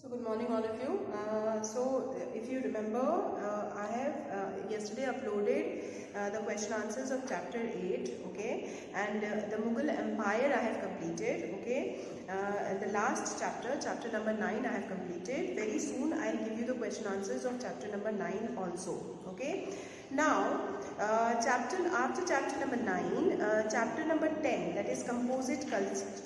So good morning all of you. If you remember, I have yesterday uploaded the question answers of chapter 8, okay, and the Mughal Empire I have completed, okay, and the last chapter, chapter number 9 I have completed. Very soon I will give you the question answers of chapter number 9 also, okay. Now, after chapter number 9, chapter number 10, that is composite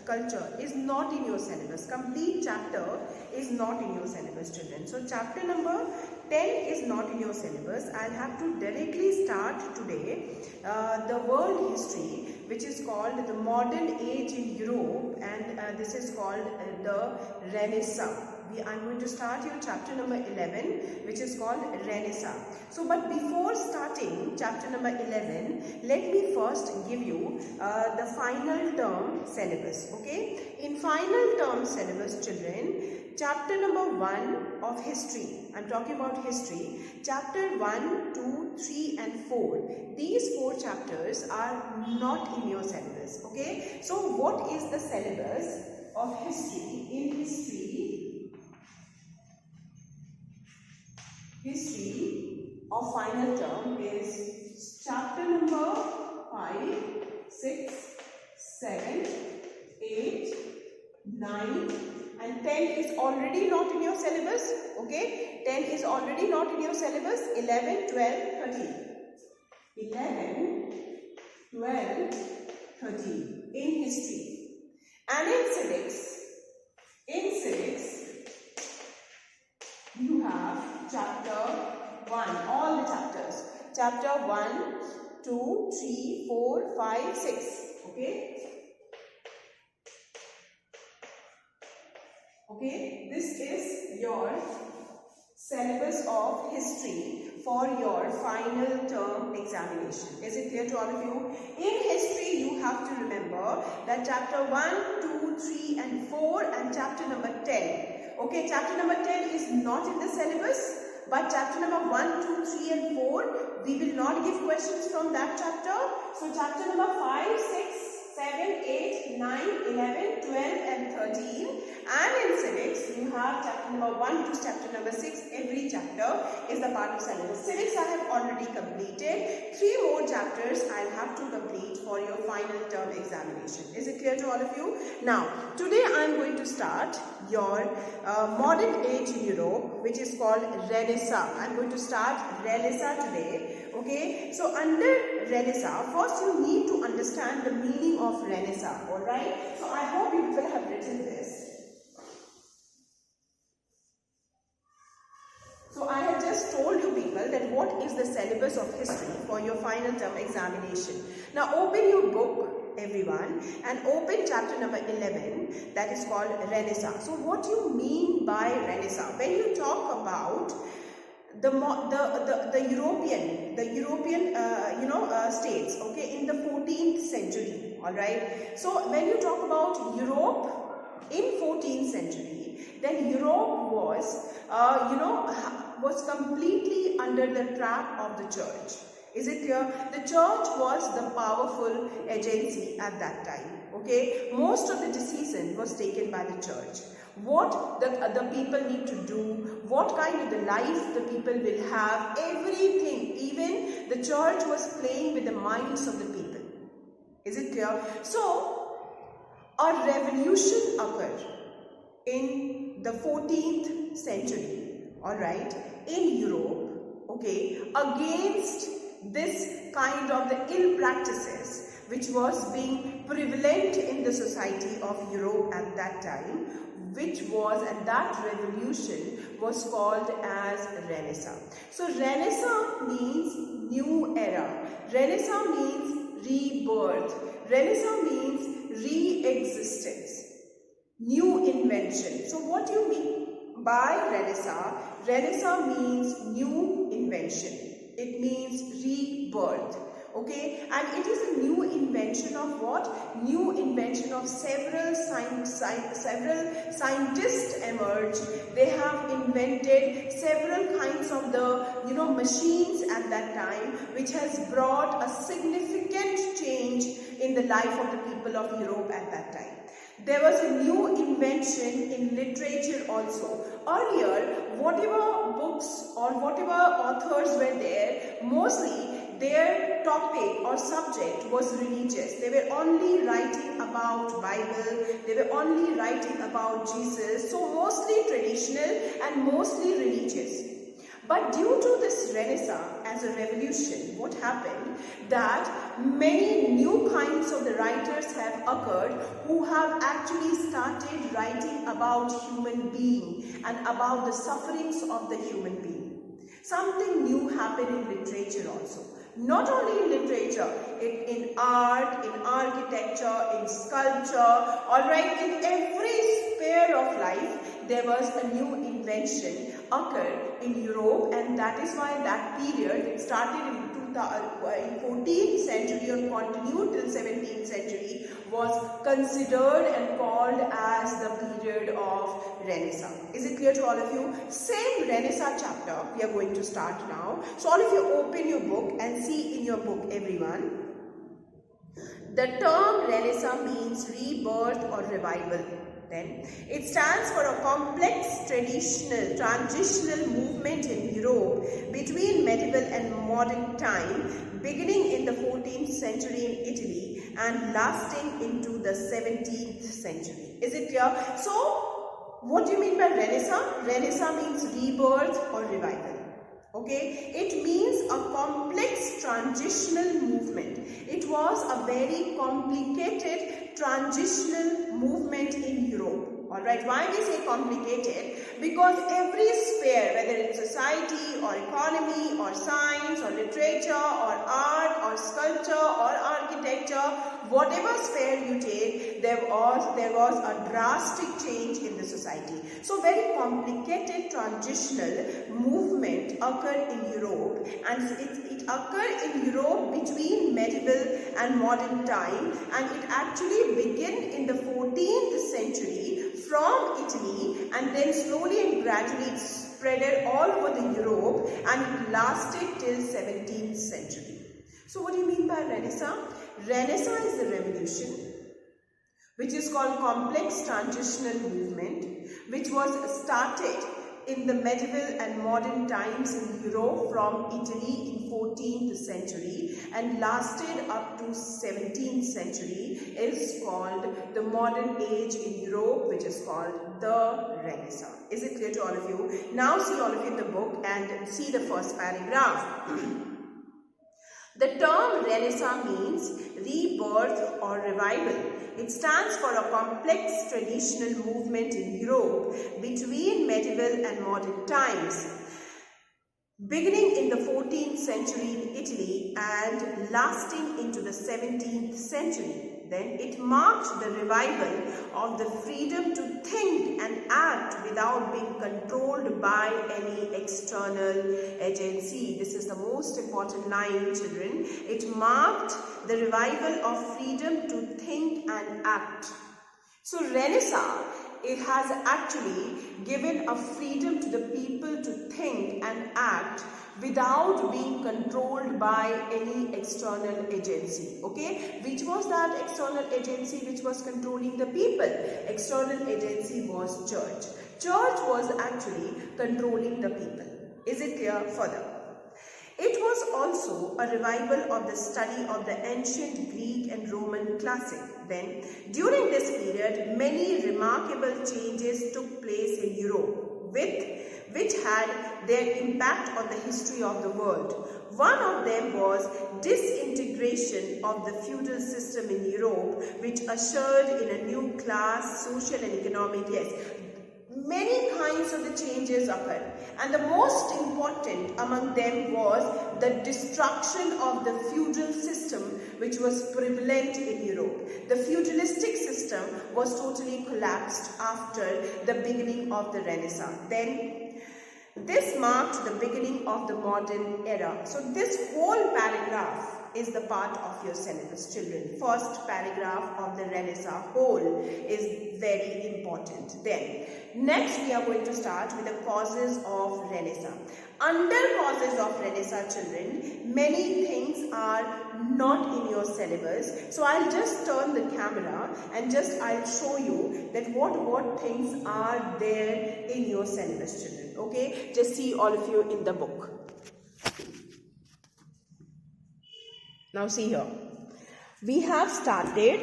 culture, is not in your syllabus. Complete chapter is not in your syllabus, children. So chapter number 10 is not in your syllabus. I'll have to directly start today the world history, which is called the modern age in Europe, and this is called the Renaissance. I'm going to start your chapter number 11, which is called Renaissance. So, but before starting chapter number 11, let me first give you the final term syllabus, okay. In final term syllabus, children, chapter number 1 of history, I'm talking about history, chapter 1, 2, 3 and 4, these 4 chapters are not in your syllabus, okay. So, what is the syllabus of history? In history of final term is chapter number 5, 6, 7, 8, 9 and 10 is already not in your syllabus, okay. 10 is already not in your syllabus. 11, 12, 13. 11, 12, 13 in history. And in civics, you have chapter 1, all the chapters. Chapter 1, 2, 3, 4, 5, 6. Okay. Okay. This is your syllabus of history for your final term examination. Is it clear to all of you? In history, you have to remember that chapter 1, 2, 3 and 4 and chapter number 10. Okay, chapter number 10 is not in the syllabus, but chapter number 1, 2, 3 and 4, we will not give questions from that chapter. So chapter number 5, 6, 7, 8, 9, 11, 12 and 13. And in civics, you have chapter number 1 to chapter number 6. Every chapter is the part of syllabus. Civics I have already completed. 3 more chapters I'll have to complete for your final term examination. Is it clear to all of you? Now, today I'm going to start your modern age in Europe, which is called Renaissance. I'm going to start Renaissance today. Okay, so under Renaissance, first you need to understand the meaning of Renaissance, alright? So I hope you will have written this. So I have just told you people that what is the syllabus of history for your final term examination. Now open your book, everyone, and open chapter number 11, that is called Renaissance. So what do you mean by Renaissance? When you talk about the European states, okay, in the 14th century, all right. So when you talk about Europe in 14th century, then Europe was was completely under the trap of the church. Is it clear? The church was the powerful agency at that time, okay. Most of the decision was taken by the church. What the people need to do, what kind of the life the people will have, everything, even the church was playing with the minds of the people. Is it clear? So, a revolution occurred in the 14th century, alright, in Europe, okay, against this kind of the ill practices which was being prevalent in the society of Europe at that time, and that revolution was called as Renaissance. So Renaissance means new era. Renaissance means rebirth. Renaissance means re-existence, new invention. So what do you mean by Renaissance? Renaissance means new invention. It means rebirth. Okay, and it is a new invention of what? New invention of several scientists emerged. They have invented several kinds of the machines at that time, which has brought a significant change in the life of the people of Europe at that time. there was a new invention in literature also. Earlier, whatever books or whatever authors were there, mostly their topic or subject was religious. They were only writing about Bible, they were only writing about Jesus, so mostly traditional and mostly religious. But due to this Renaissance as a revolution, what happened that many new kinds of the writers have occurred who have actually started writing about human being and about the sufferings of the human being. Something new happened in literature also. Not only in literature, in art, in architecture, in sculpture, alright, in every sphere of life, there was a new invention occurred in Europe, and that is why that period, it started in 14th century and continued till 17th century, was considered and called as the period of Renaissance. Is it clear to all of you? Same Renaissance chapter we are going to start now. So all of you open your book and see in your book, everyone. The term Renaissance means rebirth or revival. Then it stands for a complex traditional transitional movement in Europe between medieval and modern time, beginning in the 14th century in Italy and lasting into the 17th century. Is it clear? So what do you mean by Renaissance? Renaissance means rebirth or revival. Okay, it means a complex transitional movement. It was a very complicated transitional movement in Europe. Alright, why we say complicated? Because every sphere, whether it's society or economy or science or literature or art or sculpture or architecture, whatever sphere you take, there was a drastic change in the society. So very complicated transitional movement occurred in Europe, and it occurred in Europe between medieval and modern time, and it actually began in the 14th century from Italy, and then slowly and gradually it spread all over the Europe, and it lasted till 17th century. So what do you mean by Renaissance? Renaissance is the revolution which is called complex transitional movement, which was started in the medieval and modern times in Europe from Italy in 14th century and lasted up to 17th century, is called the modern age in Europe, which is called the Renaissance. Is it clear to all of you? Now see all of you in the book and see the first paragraph. The term Renaissance means rebirth or revival. It stands for a complex traditional movement in Europe between medieval and modern times, beginning in the 14th century in Italy and lasting into the 17th century. Then it marked the revival of the freedom to think and act without being controlled by any external agency. This is the most important line, children. It marked the revival of freedom to think and act. So Renaissance, it has actually given a freedom to the people to think and act without being controlled by any external agency. Okay, which was that external agency which was controlling the people? External agency was church. Church was actually controlling the people. Is it clear? Further, it was also a revival of the study of the ancient Greek and Roman classic. Then, during this period, many remarkable changes took place in Europe, which had their impact on the history of the world. One of them was disintegration of the feudal system in Europe, which ushered in a new class, social and economic. Yes, many kinds of the changes occurred, and the most important among them was the destruction of the feudal system which was prevalent in Europe. The feudalistic system was totally collapsed after the beginning of the Renaissance. Then this marked the beginning of the modern era. So this whole paragraph is the part of your syllabus, children. First paragraph of the Renaissance whole is very important. Then, next we are going to start with the causes of Renaissance. Under causes of Renaissance, children, many things are not in your syllabus. So I'll just turn the camera and I'll show you that what things are there in your syllabus, children. Okay, just see all of you in the book. Now see here, we have started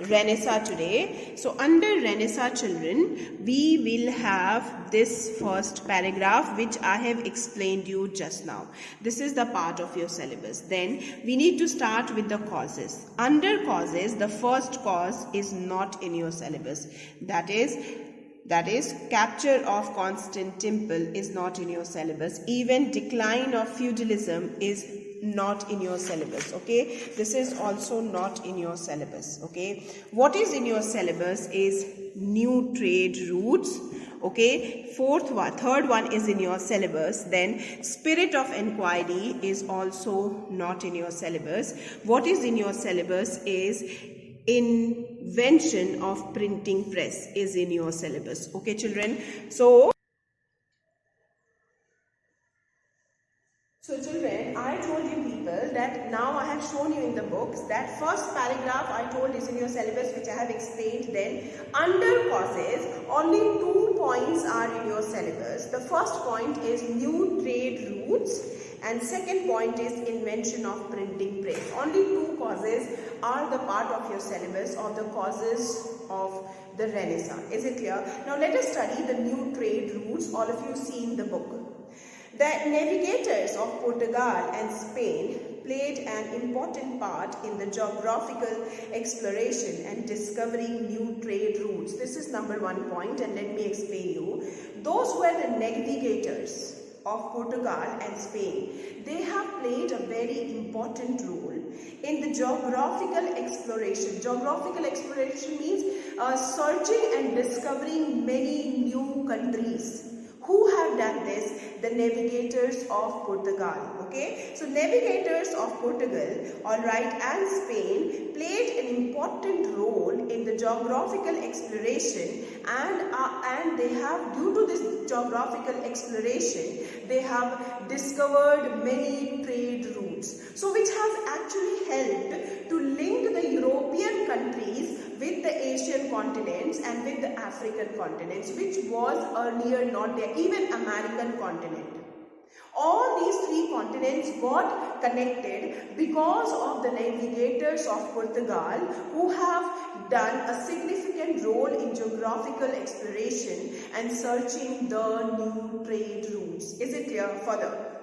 Renaissance today. So under Renaissance, children, we will have this first paragraph which I have explained you just now. This is the part of your syllabus. Then we need to start with the causes. Under causes, the first cause is not in your syllabus. That is capture of Constantinople is not in your syllabus. Even decline of feudalism is not in your syllabus. Okay, this is also not in your syllabus. Okay, what is in your syllabus is new trade routes. Okay, third one is in your syllabus. Then spirit of inquiry is also not in your syllabus. What is in your syllabus is invention of printing press is in your syllabus. Okay, children. So children, I told you people that now I have shown you in the books that first paragraph I told is in your syllabus, which I have explained. Then under causes, only 2 points are in your syllabus. The first point is new trade routes and second point is invention of printing press. Only 2 causes are the part of your syllabus of the causes of the Renaissance. Is it clear? Now let us study the new trade routes. All of you see in the book. The navigators of Portugal and Spain played an important part in the geographical exploration and discovering new trade routes. This is number 1 point, and let me explain you. Those were the navigators of Portugal and Spain. They have played a very important role in the geographical exploration. Geographical exploration means searching and discovering many new countries. Who have done this? The navigators of Portugal. Okay, so navigators of Portugal, alright, and Spain played an important role in the geographical exploration, and they have, due to this geographical exploration, they have discovered many trade routes. So which has actually helped to link the European countries with the Asian continents and with the African continents, which was earlier not there, even American continent. All these 3 continents got connected because of the navigators of Portugal, who have done a significant role in geographical exploration and searching the new trade routes. Is it clear? Further.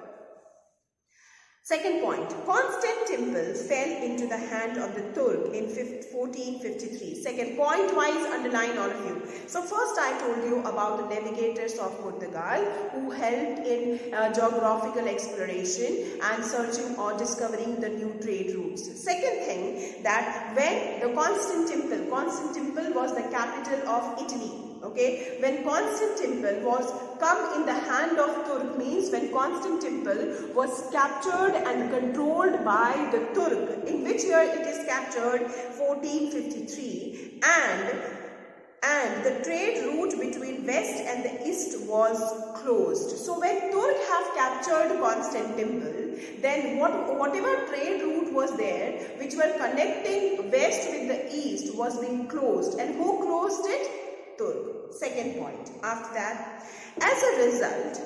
Second point, Constantinople fell into the hand of the Turk in 1453. Second point wise, underline all of you. So first I told you about the navigators of Portugal who helped in geographical exploration and searching or discovering the new trade routes. Second thing, that when the Constantinople was the capital of Italy. Okay, when Constantinople was come in the hand of Turk, means when Constantinople was captured and controlled by the Turk. In which year it is captured? 1453, and the trade route between west and the east was closed. So when Turk have captured Constantinople, then whatever trade route was there, which were connecting west with the east, was being closed. And who closed it? Turk. Second point. After that, as a result,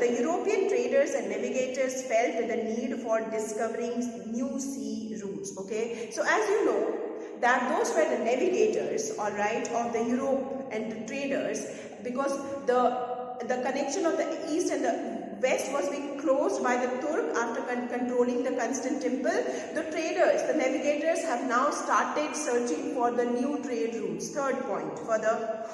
the European traders and navigators felt the need for discovering new sea routes. Okay, so as you know, that those were the navigators, all right, of the Europe and the traders, because the connection of the east and the west was being closed by the Turk after controlling the Constantinople. The traders, the navigators, have now started searching for the new trade routes. Third point, further.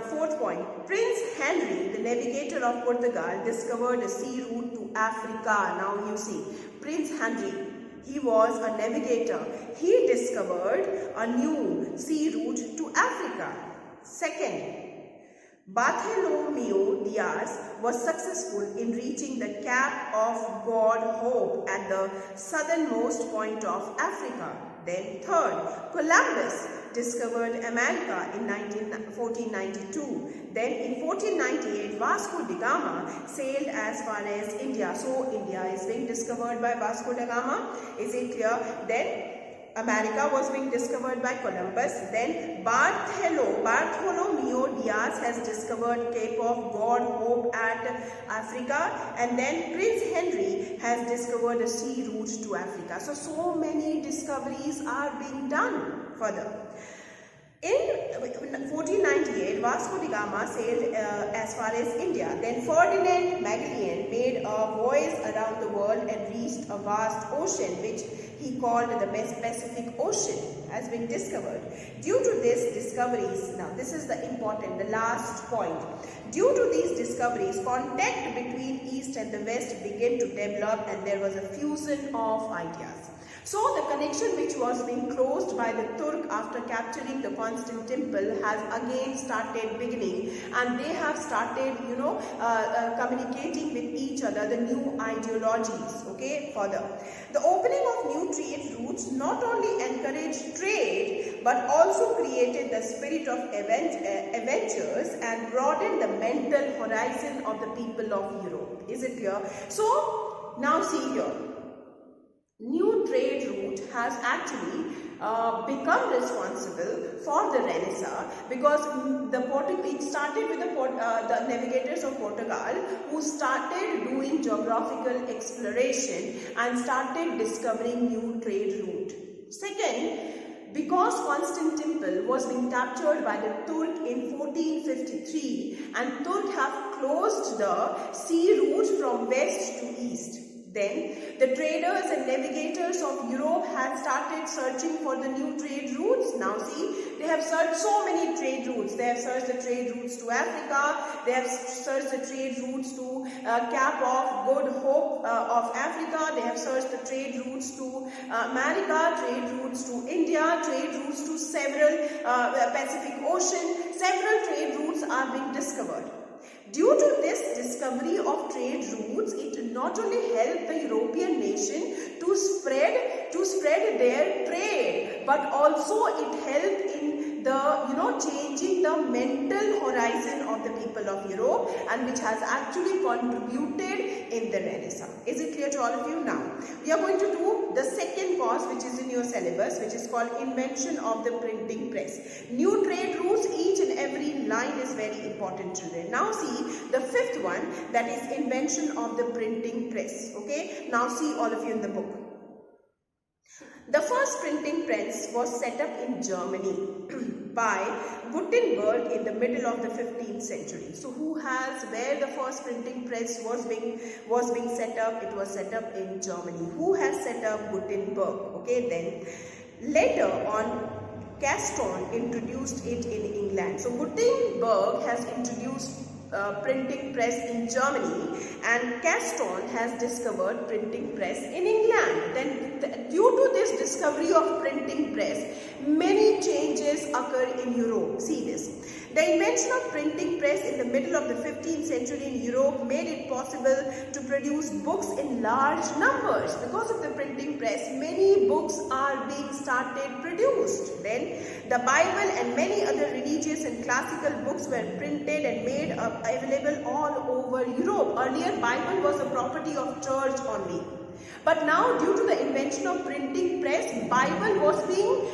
Fourth point, Prince Henry, the navigator of Portugal, discovered a sea route to Africa. Now you see, Prince Henry, he was a navigator. He discovered a new sea route to Africa. Second, Bartholomew Diaz was successful in reaching the Cape of Good Hope at the southernmost point of Africa. Then third, Columbus discovered America in 1492. Then in 1498, Vasco da Gama sailed as far as India. So India is being discovered by Vasco da Gama. Is it clear? Then America was being discovered by Columbus. Then Bartholomew Diaz has discovered Cape of Good Hope at Africa, and then Prince Henry has discovered a sea route to Africa. So many discoveries are being done further. In 1498, Vasco da Gama sailed as far as India. Then Ferdinand Magellan made a voyage around the world and reached a vast ocean which he called the Pacific Ocean has been discovered. Due to these discoveries, now this is the last point. Due to these discoveries, contact between East and the West began to develop and there was a fusion of ideas. So the connection which was being closed by the Turk after capturing the Constantinople has again started beginning, and they have started, communicating with each other the new ideologies. Okay, further. The opening of new trade routes not only encouraged trade but also created the spirit of adventures and broadened the mental horizon of the people of Europe. Is it clear? So now see here. New trade route has actually become responsible for the Renaissance, because it started with the navigators of Portugal, who started doing geographical exploration and started discovering new trade route. Second, because Constantinople was being captured by the Turk in 1453 and Turk have closed the sea route from west to east. Then the traders and navigators of Europe had started searching for the new trade routes. Now see, they have searched so many trade routes. They have searched the trade routes to Africa. They have searched the trade routes to Cape of Good Hope of Africa. They have searched the trade routes to America, trade routes to India, trade routes to several Pacific Ocean. Several trade routes are being discovered. Due to this discovery of trade routes, it not only helped the European nation to spread their trade, but also it helped in the changing the mental horizon of the people of Europe, and which has actually contributed in the Renaissance. Is it clear to all of you? Now we are going to do the second course, which is in your syllabus, which is called Invention of the Printing Press. New trade routes, each and every line is very important, children. Now see the fifth one, that is Invention of the Printing Press. Okay, now see all of you in the book. The first printing press was set up in Germany by Gutenberg in the middle of the 15th century. So where the first printing press was being set up? It was set up in Germany. Who has set up? Gutenberg. Okay, then later on Caston introduced it in England. So Gutenberg has introduced printing press in Germany, and Caston has discovered printing press in England. Then due to this discovery of printing press, many changes occur in Europe. See this. The invention of printing press in the middle of the 15th century in Europe made it possible to produce books in large numbers. Because of the printing press, many books are being started produced. Then the Bible and many other religious and classical books were printed and made available all over Europe. Earlier, Bible was a property of church only. But now, due to the invention of printing press, Bible was being,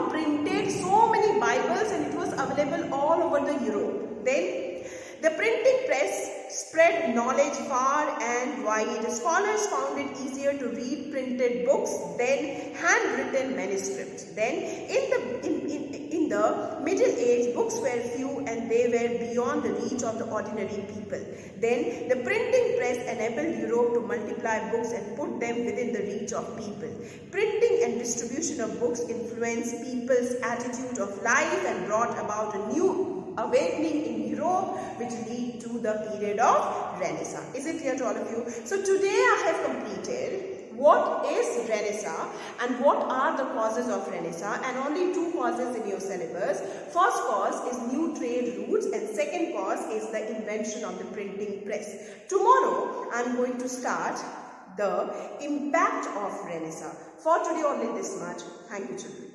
printed, so many Bibles, and it was available all over the Europe. Then, the printing press spread knowledge far and wide. Scholars found it easier to read printed books than handwritten manuscripts. Then, in the Middle Age, books were few and they were beyond the reach of the ordinary people. Then, the printing press enabled Europe to multiply books and put them within the reach of people. Printing and distribution of books influenced people's attitude of life and brought about a new awakening in Europe, which lead to the period of Renaissance. Is it clear to all of you? So today I have completed What is Renaissance and what are the causes of Renaissance, and only 2 causes in your syllabus. First cause is new trade routes and second cause is the invention of the printing press. Tomorrow I am going to start the impact of Renaissance. For today only this much. Thank you children.